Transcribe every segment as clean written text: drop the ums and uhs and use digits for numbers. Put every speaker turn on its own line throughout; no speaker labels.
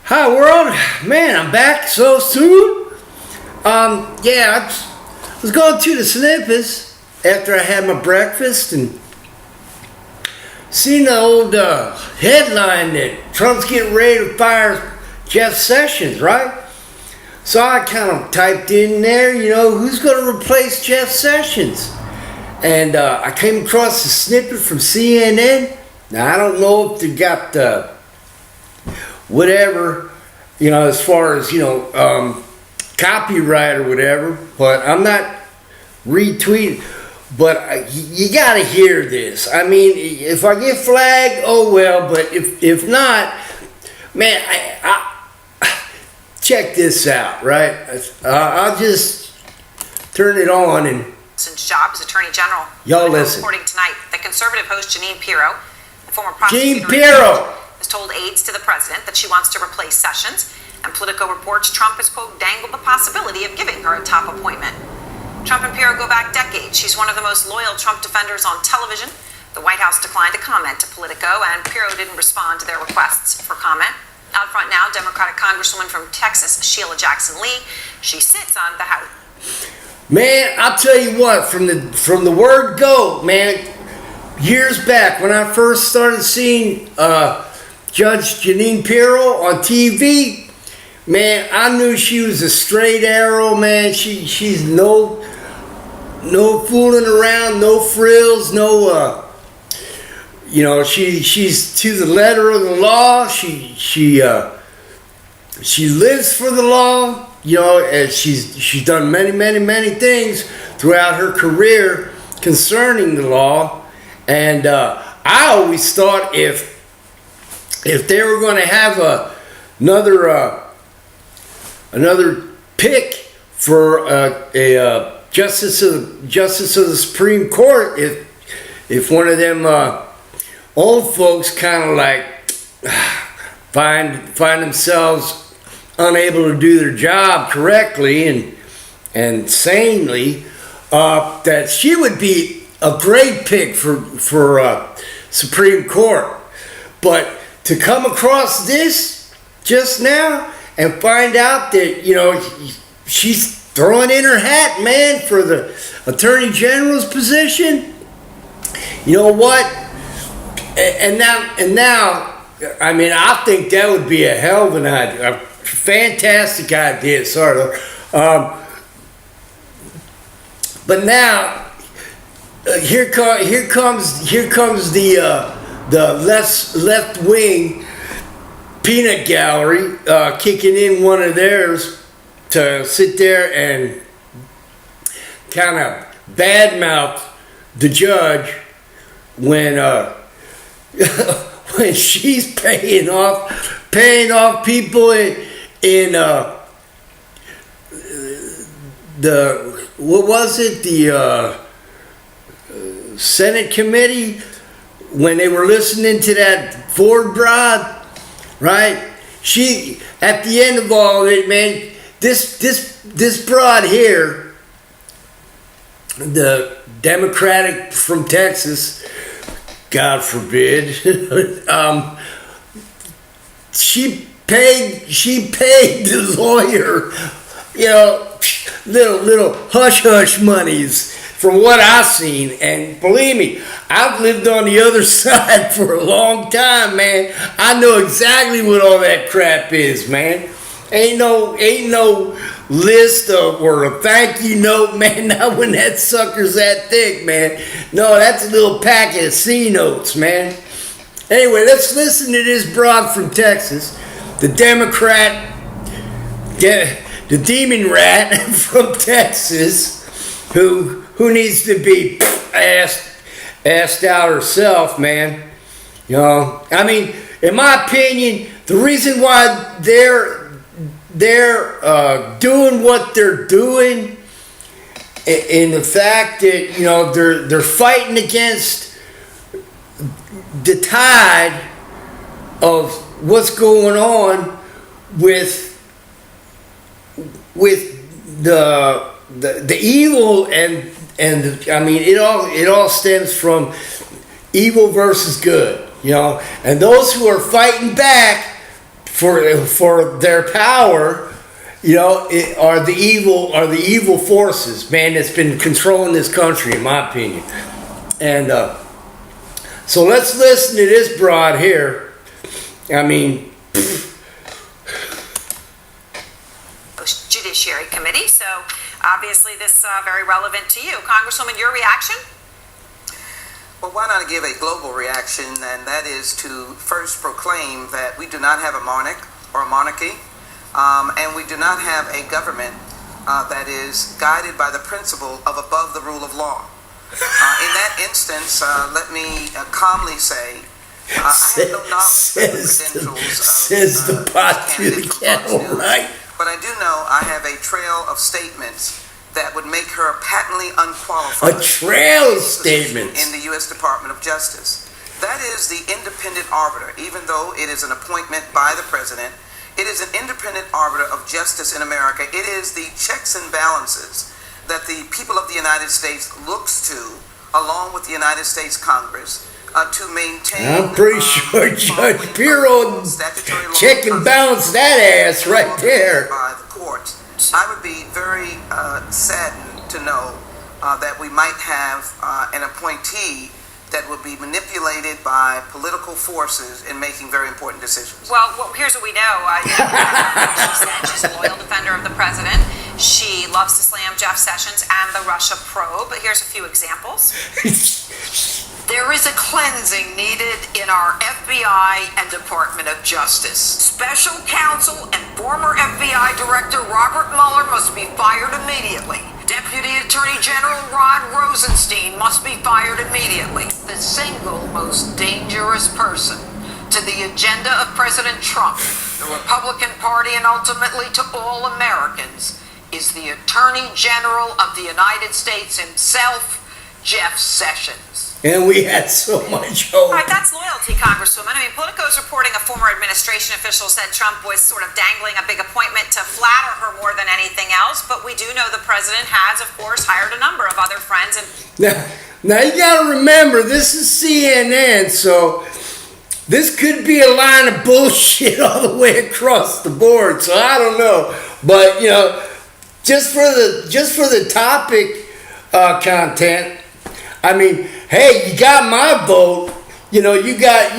Hi world, man, I'm back so soon. Yeah, I was going to the snippets after I had my breakfast and seen the old headline that Trump's getting ready to fire Jeff Sessions, right? So I kind of typed in there, who's going to replace Jeff Sessions? And I came across a snippet from CNN. Now, I don't know if they got the whatever, as far as, copyright or whatever, but I'm not retweeting. But you got to hear this. I mean, if I get flagged, oh well, but if not, man, I check this out, right? I'll just turn it on and...
Since job as Attorney General.
Y'all listen.
Reporting tonight, the conservative host Jeanine Pirro, the former prosecutor,
Jeanine Pirro
has told aides to the president that she wants to replace Sessions, and Politico reports Trump has, quote, dangled the possibility of giving her a top appointment. Trump and Pirro go back decades. She's one of the most loyal Trump defenders on television. The White House declined to comment to Politico, and Pirro didn't respond to their requests for comment. Out front now, Democratic Congresswoman from Texas, Sheila Jackson Lee. She sits on the House.
Man, I'll tell you what, from the word go, man, years back when I first started seeing Judge Jeanine Pirro on TV, man, I knew she was a straight arrow, man. She's no fooling around, no frills, she's to the letter of the law. She lives for the law. And she's done many things throughout her career concerning the law. And I always thought if they were going to have another pick for a justice of the Supreme Court, if one of them old folks kind of like find themselves unable to do their job correctly and sanely, that she would be a great pick for Supreme Court. But to come across this just now and find out that she's throwing in her hat, man, for the Attorney General's position, you know what? And now, I mean, I think that would be a hell of an idea. Fantastic idea, sort of. But now, here comes the left wing peanut gallery kicking in one of theirs to sit there and kind of badmouth the judge when when she's paying off people in the Senate committee when they were listening to that Ford broad, right? She, at the end of all of it, man, this broad here, the Democratic from Texas, God forbid, she paid the lawyer, little hush monies from what I've seen. And believe me, I've lived on the other side for a long time, man. I know exactly what all that crap is, man. Ain't no list or a thank you note, man. Not when that sucker's that thick, man. No, that's a little packet of C notes, man. Anyway, let's listen to this broad from Texas, the Democrat, the demon rat from Texas, who needs to be asked out herself, man. I mean, in my opinion, the reason why they're doing what they're doing, in the fact that they're fighting against the tide of what's going on with the evil and I mean it all stems from evil versus good, and those who are fighting back for their power, are the evil forces, man, that's been controlling this country, in my opinion. And so let's listen to this broad here. I mean,
Judiciary Committee. So obviously this very relevant to you. Congresswoman, your reaction?
Well, why not give a global reaction, and that is to first proclaim that we do not have a monarch or a monarchy, and we do not have a government that is guided by the principle of above the rule of law. In that instance, let me calmly say, I have no knowledge of the credentials
says the pot to the kettle, right?
But I do know I have a trail of statements that would make her patently unqualified.
A trail of statements
in the U.S. Department of Justice. That is the independent arbiter. Even though it is an appointment by the president, it is an independent arbiter of justice in America. It is the checks and balances that the people of the United States looks to, along with the United States Congress, to maintain.
I'm pretty sure Judge Pirro check and balance that ass right there.
By the courts. I would be very saddened to know that we might have an appointee that would be manipulated by political forces in making very important decisions.
Well, here's what we know. She said she's a loyal defender of the president. She loves to slam Jeff Sessions and the Russia probe. But here's a few examples.
There is a cleansing needed in our FBI and Department of Justice. Special counsel and former FBI Director Robert Mueller must be fired immediately. Deputy Attorney General Rod Rosenstein must be fired immediately. The single most dangerous person to the agenda of President Trump, the Republican Party, and ultimately to all Americans is the Attorney General of the United States himself, Jeff Sessions.
And we had so much hope.
All right, that's loyalty, Congresswoman. I mean, Politico is reporting a former administration official said Trump was sort of dangling a big appointment to flatter her more than anything else. But we do know the president has, of course, hired a number of other friends. And
now you got to remember, this is CNN, so this could be a line of bullshit all the way across the board. So I don't know, but just for the topic content. I mean, hey, you got my vote. You got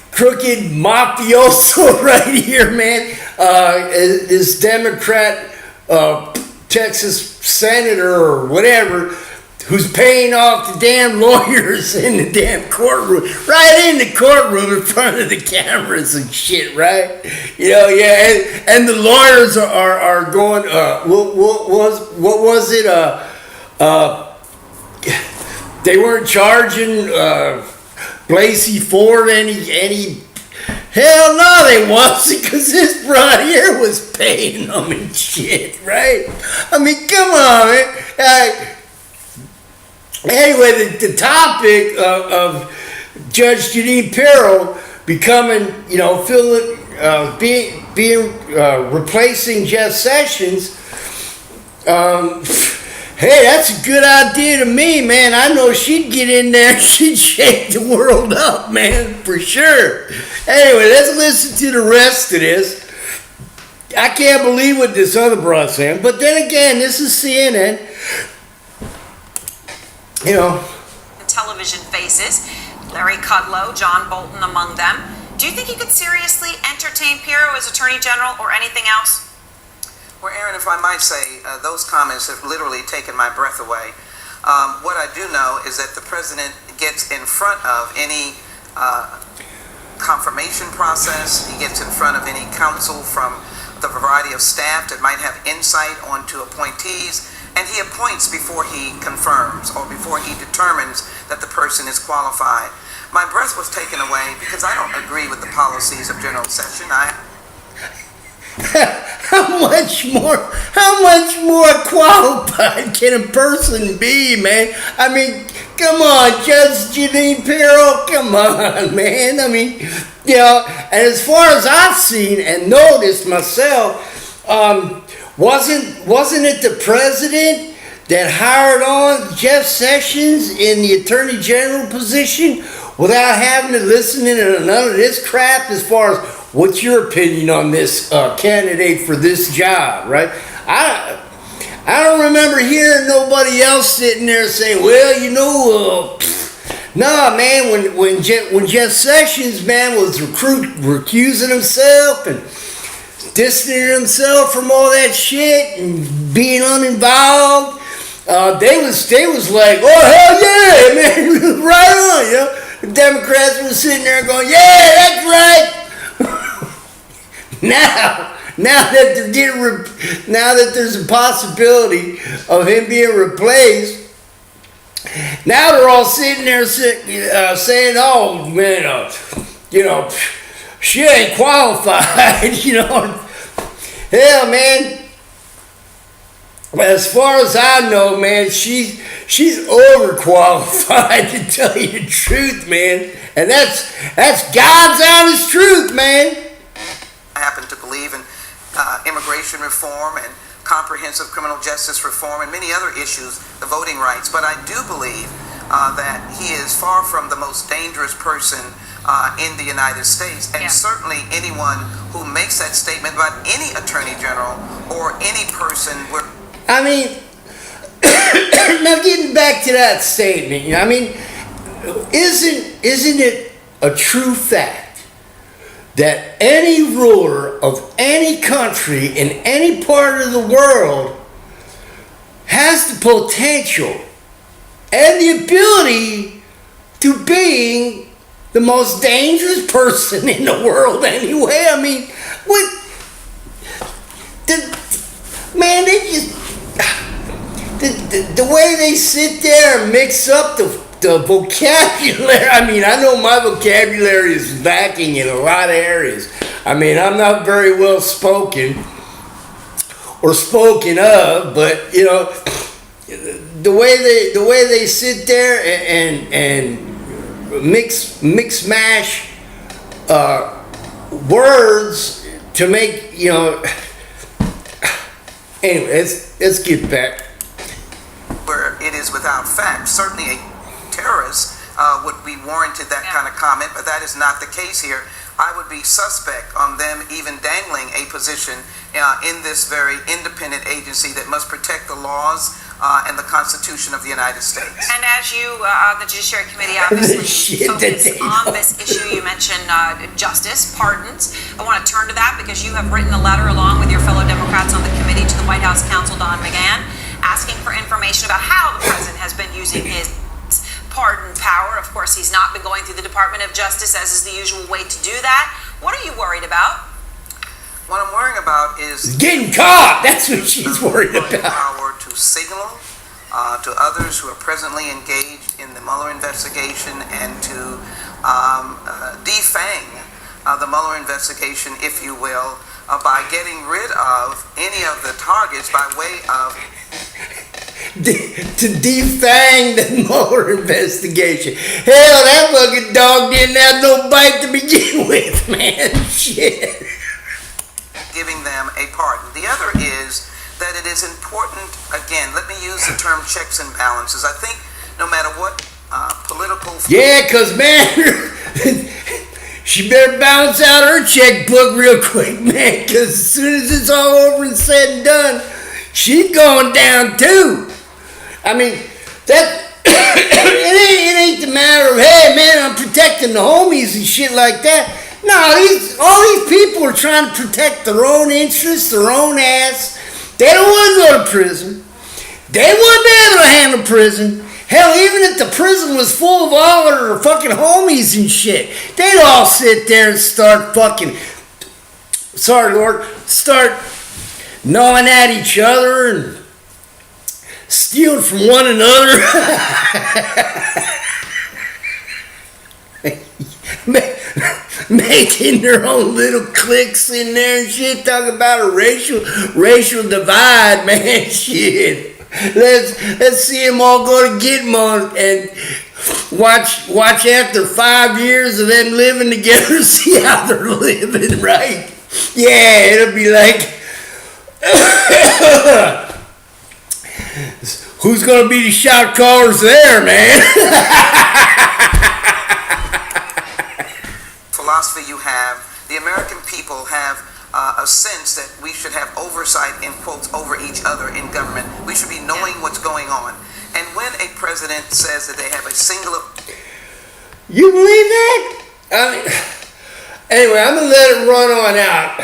crooked mafioso right here, man. This Democrat Texas senator or whatever, who's paying off the damn lawyers in the damn courtroom, right in the courtroom in front of the cameras and shit, right? And the lawyers are going. What was it? They weren't charging Blasey Ford any. Hell no, they wasn't, because this broad here was paying them and shit, right? I mean, come on, man. Anyway, the topic of Judge Jeanine Pirro becoming, replacing Jeff Sessions. Hey, that's a good idea to me, man. I know she'd get in there and she'd shake the world up, man, for sure. Anyway, let's listen to the rest of this. I can't believe what this other broad's saying, but then again, this is CNN.
Television faces, Larry Kudlow, John Bolton among them. Do you think you could seriously entertain Pirro as Attorney General or anything else?
Well, Aaron, if I might say, those comments have literally taken my breath away. What I do know is that the president gets in front of any confirmation process. He gets in front of any counsel from the variety of staff that might have insight onto appointees. And he appoints before he confirms or before he determines that the person is qualified. My breath was taken away because I don't agree with the policies of General Sessions.
How much more qualified can a person be, man? I mean, come on, Judge Jeanine Pirro, come on, man. I mean, and as far as I've seen and noticed myself, wasn't it the president that hired on Jeff Sessions in the Attorney General position without having to listen to none of this crap as far as what's your opinion on this candidate for this job, right? I don't remember hearing nobody else sitting there saying, well, you know, nah, man, when Jeff Sessions, man, was recusing himself and distancing himself from all that shit and being uninvolved, they was like, oh, hell yeah, man, right on, you know? The Democrats were sitting there going, yeah, that's right. Now that there's a possibility of him being replaced, now they're all sitting there saying, "Oh man, you know, she ain't qualified." You know, hell, man. As far as I know, man, she's overqualified to tell you the truth, man, and that's God's honest truth, man.
I happen to believe in immigration reform and comprehensive criminal justice reform and many other issues, the voting rights. But I do believe that he is far from the most dangerous person in the United States. And certainly anyone who makes that statement about any attorney general or any person.
I mean, now getting back to that statement, you know, I mean, isn't it a true fact that any ruler of any country in any part of the world has the potential and the ability to being the most dangerous person in the world anyway? I mean, man, they just, the way they sit there and mix up the vocabulary. I mean, I know my vocabulary is lacking in a lot of areas. I mean, I'm not very well spoken or spoken of, but you know, the way they sit there and mix mash words to make, you know. Anyway, let's get back.
Where it is without fact, certainly a terrorist would be warranted that kind of comment, but that is not the case here. I would be suspect on them even dangling a position in this very independent agency that must protect the laws and the Constitution of the United States.
And as you, the Judiciary Committee, obviously focus on this issue, you mentioned justice, pardons. I want to turn to that because you have written a letter along with your fellow Democrats on the committee to the White House counsel, Don McGahn, asking for information about how the president has been using his pardon power. Of course, he's not been going through the Department of Justice, as is the usual way to do that. What are you worried about?
What I'm worrying about is
getting caught. That's what she's worried about.
Power to signal to others who are presently engaged in the Mueller investigation and to defang the Mueller investigation, if you will, by getting rid of any of the targets by way of
to defang the Mueller investigation. Hell, that fucking dog didn't have no bite to begin with, man. Shit.
Giving them a pardon. The other is that it is important, again, let me use the term checks and balances. I think no matter what political...
Yeah, because, man, she better balance out her checkbook real quick, man, because as soon as it's all over and said and done, she's going down too. I mean, that it ain't the matter of, hey man, I'm protecting the homies and shit like that. No, all these people are trying to protect their own interests, their own ass. They don't want to go to prison. They wouldn't be able to handle prison. Hell, even if the prison was full of all of their fucking homies and shit, they'd all sit there and start fucking, sorry Lord, start gnawing at each other and stealing from one another. Making their own little cliques in there and shit, talking about a racial divide, man. Shit. Let's see them all go to Gitmo and watch after 5 years of them living together, see how they're living, right? Yeah, it'll be like, who's gonna be the shot callers there, man?
philosophy you have, the American people have a sense that we should have oversight, in quotes, over each other in government. We should be knowing what's going on. And when a president says that they have a single...
You believe that? I mean, anyway, I'm going to let it run on out.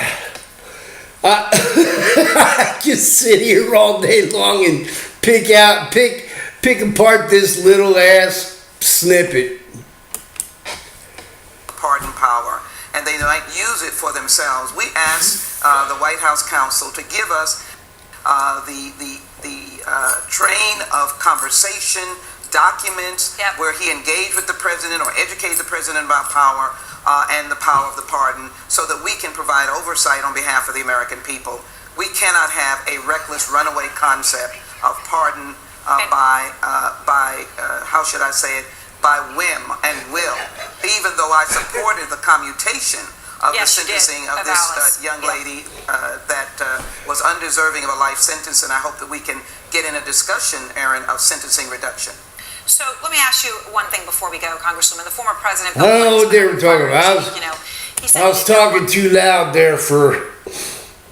I just sit here all day long and pick apart this little ass snippet.
Pardon power, and they might use it for themselves. We asked the White House counsel to give us the train of conversation, documents where he engaged with the president or educated the president about power and the power of the pardon, so that we can provide oversight on behalf of the American people. We cannot have a reckless runaway concept of pardon by how should I say it, by whim and will, even though I supported the commutation of the sentencing of this young lady that was undeserving of a life sentence, and I hope that we can get in a discussion, Aaron, of sentencing reduction.
So let me ask you one thing before we go, Congresswoman. The former president...
I don't know what they were talking about. I was talking too loud there for...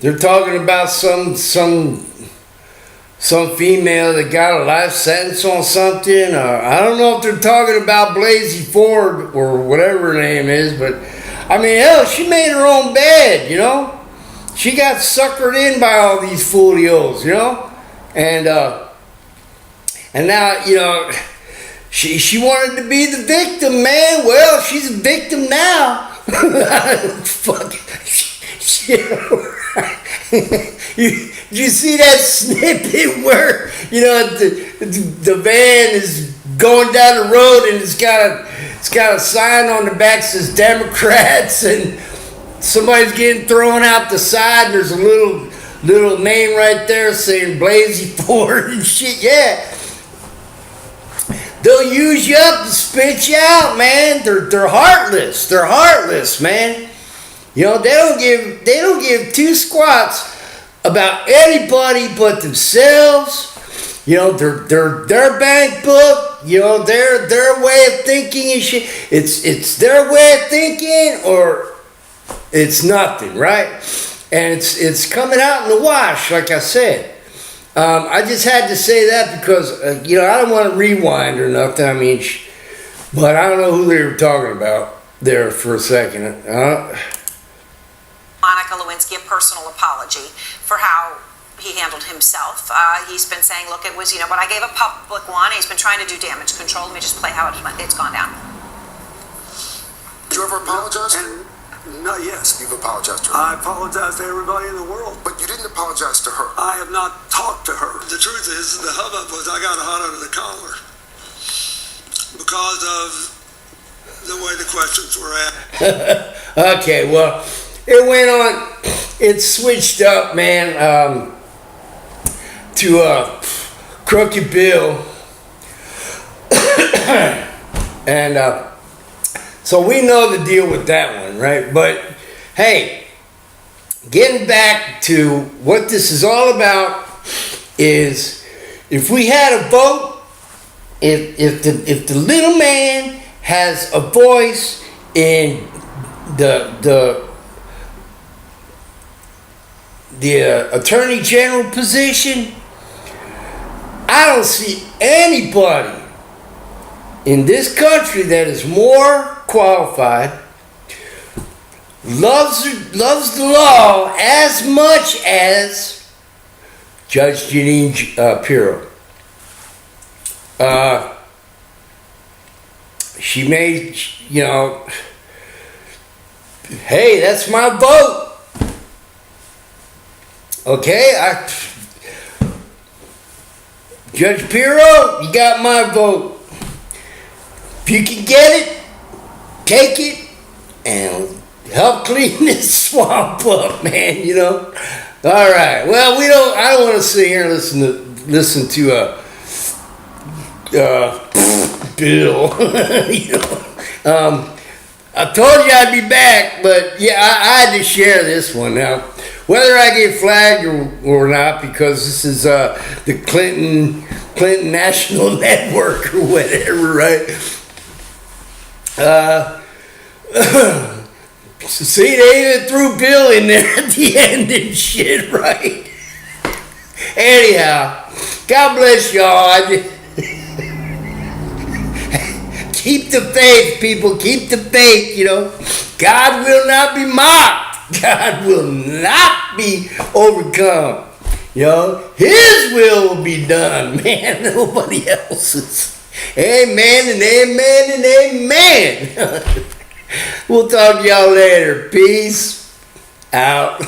They're talking about some female that got a life sentence on something. I don't know if they're talking about Blasey Ford or whatever her name is, but I mean, hell, she made her own bed, you know? She got suckered in by all these folios, you know? And now, you know, she wanted to be the victim, man. Well, she's a victim now. Fuck. You see that snippet where, you know, the van is going down the road and it's got a sign on the back that says Democrats, and somebody's getting thrown out the side, and there's a little name right there saying Blasey Ford and shit. Yeah, they'll use you up and spit you out, man. They're heartless. They're heartless, man. You know, they don't give two squats about anybody but themselves. You know, their bank book, you know, their way of thinking and shit. It's their way of thinking, or it's nothing, right? And it's coming out in the wash, like I said. I just had to say that because you know, I don't want to rewind or nothing. I mean, but I don't know who they were talking about there for a second.
Monica Lewinsky a personal apology for how he handled himself. He's been saying, look, it was, you know, but I gave a public one. He's been trying to do damage control. Let me just play how it's gone down.
Did you ever apologize to her?
No, yes.
You've apologized to her?
I apologize to everybody in the world.
But you didn't apologize to her.
I have not talked to her. The truth is, the hubbub was I got hot under the collar because of the way the questions were asked.
Okay, well, it went on. It switched up, man, to Crooked Bill. And so we know the deal with that one, right? But hey, getting back to what this is all about is, if we had a vote, if the little man has a voice in the Attorney General position, I don't see anybody in this country that is more qualified, loves the law as much as Judge Jeanine Pirro. She made, you know, hey, that's my vote. Okay, Judge Pirro, you got my vote. If you can get it, take it, and help clean this swamp up, man, you know. All right, well, I don't want to sit here and listen to Bill. You know. I told you I'd be back, but yeah, I had to share this one. Now, whether I get flagged or not, because this is the Clinton National Network or whatever, right? See, they even threw Bill in there at the end and shit, right? Anyhow, God bless y'all. Keep the faith, people. Keep the faith, you know. God will not be mocked. God will not be overcome. You know, His will be done, man. Nobody else's. Amen and amen and amen. We'll talk to y'all later. Peace out.